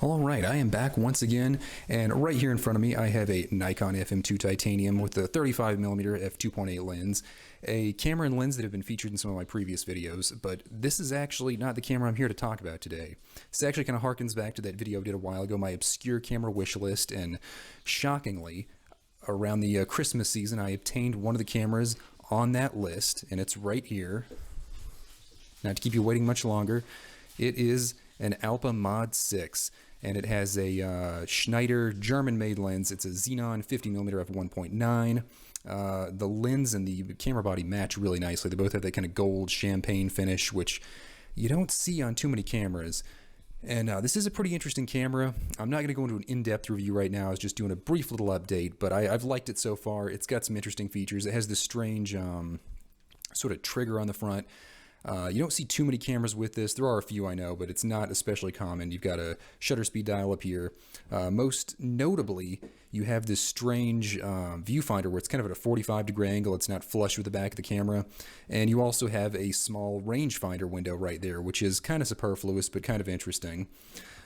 All right, I am back once again, and right here in front of me I have a Nikon FM2 Titanium with a 35mm f2.8 lens, a camera and lens that have been featured in some of my previous videos, but this is actually not the camera I'm here to talk about today. This actually kind of harkens back to that video I did a while ago, my obscure camera wish list, and shockingly, around the Christmas season I obtained one of the cameras on that list, and it's right here. Not to keep you waiting much longer, it is an Alpa Mod 6, and it has a Schneider German-made lens. It's a Xenon 50mm f1.9. The lens and the camera body match really nicely. They both have that kind of gold champagne finish, which you don't see on too many cameras. And this is a pretty interesting camera. I'm not going to go into an in-depth review right now. I was just doing a brief little update, but I've liked it so far. It's got some interesting features. It has this strange sort of trigger on the front. You don't see too many cameras with this. There are a few, I know, but it's not especially common. You've got a shutter speed dial up here. Most notably, you have this strange viewfinder where it's kind of at a 45-degree angle. It's not flush with the back of the camera. And you also have a small rangefinder window right there, which is kind of superfluous, but kind of interesting.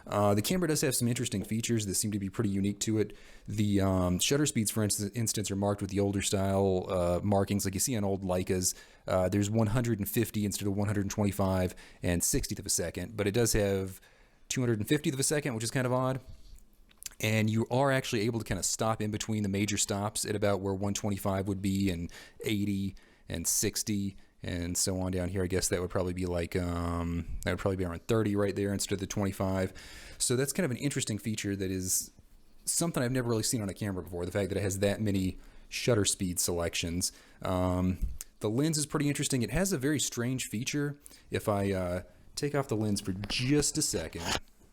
The camera does have some interesting features that seem to be pretty unique to it. The shutter speeds, for instance, are marked with the older style markings like you see on old Leicas. There's 150 instead of 125 and 60th of a second, but it does have 250th of a second, which is kind of odd. And you are actually able to kind of stop in between the major stops at about where 125 would be, and 80 and 60 and so on down here. I guess that would probably be like that would probably be around 30 right there instead of the 25. So that's kind of an interesting feature that is something I've never really seen on a camera before, the fact that it has that many shutter speed selections. The lens is pretty interesting. It has a very strange feature. If I take off the lens for just a second,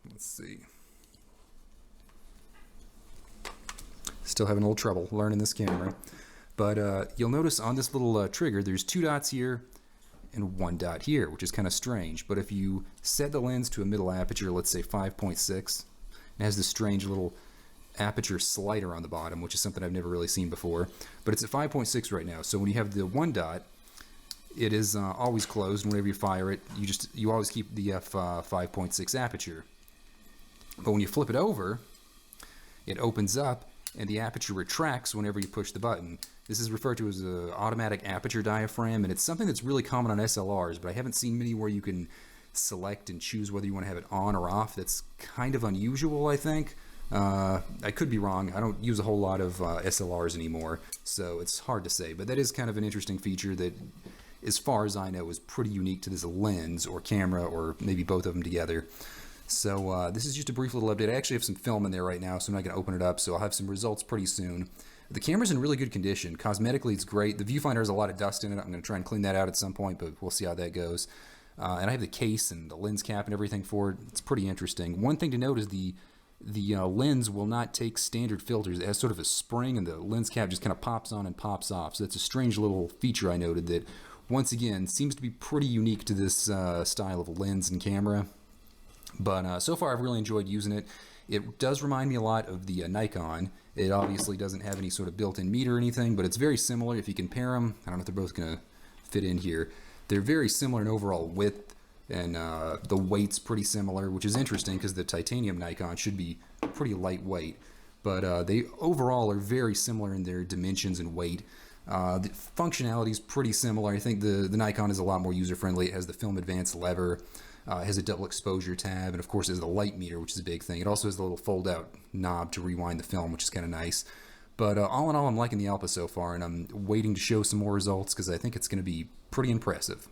let's see. Still having a little trouble learning this camera. But you'll notice on this little trigger, there's 2 dots here and 1 dot here, which is kind of strange. But if you set the lens to a middle aperture, let's say 5.6, it has this strange little aperture slider on the bottom, which is something I've never really seen before. But it's at 5.6 right now. So when you have the 1 dot, it is always closed, and whenever you fire it, you always keep the f5.6 aperture. But when you flip it over, it opens up, and the aperture retracts whenever you push the button. This is referred to as an automatic aperture diaphragm, and it's something that's really common on SLRs, but I haven't seen many where you can select and choose whether you want to have it on or off. That's kind of unusual, I think. I could be wrong. I don't use a whole lot of SLRs anymore, so it's hard to say, but that is kind of an interesting feature that, as far as I know, is pretty unique to this lens or camera, or maybe both of them together. So this is just a brief little update. I actually have some film in there right now, so I'm not going to open it up, so I'll have some results pretty soon. The camera's in really good condition. Cosmetically, it's great. The viewfinder has a lot of dust in it. I'm going to try and clean that out at some point, but we'll see how that goes. And I have the case and the lens cap and everything for it. It's pretty interesting. One thing to note is the lens will not take standard filters. It has sort of a spring, and the lens cap just kind of pops on and pops off. So that's a strange little feature I noted that, once again, seems to be pretty unique to this style of lens and camera. But so far I've really enjoyed using it. It does remind me a lot of the Nikon. It obviously doesn't have any sort of built-in meter or anything, but it's very similar. If you compare them, I don't know if they're both going to fit in here. They're very similar in overall width, and the weight's pretty similar, which is interesting because the titanium Nikon should be pretty lightweight. But they overall are very similar in their dimensions and weight. The functionality is pretty similar. I think the Nikon is a lot more user-friendly. It has the Film Advance lever. It has a double exposure tab, and of course it has the light meter, which is a big thing. It also has the little fold-out knob to rewind the film, which is kind of nice. But all in all, I'm liking the Alpa so far, and I'm waiting to show some more results because I think it's going to be pretty impressive.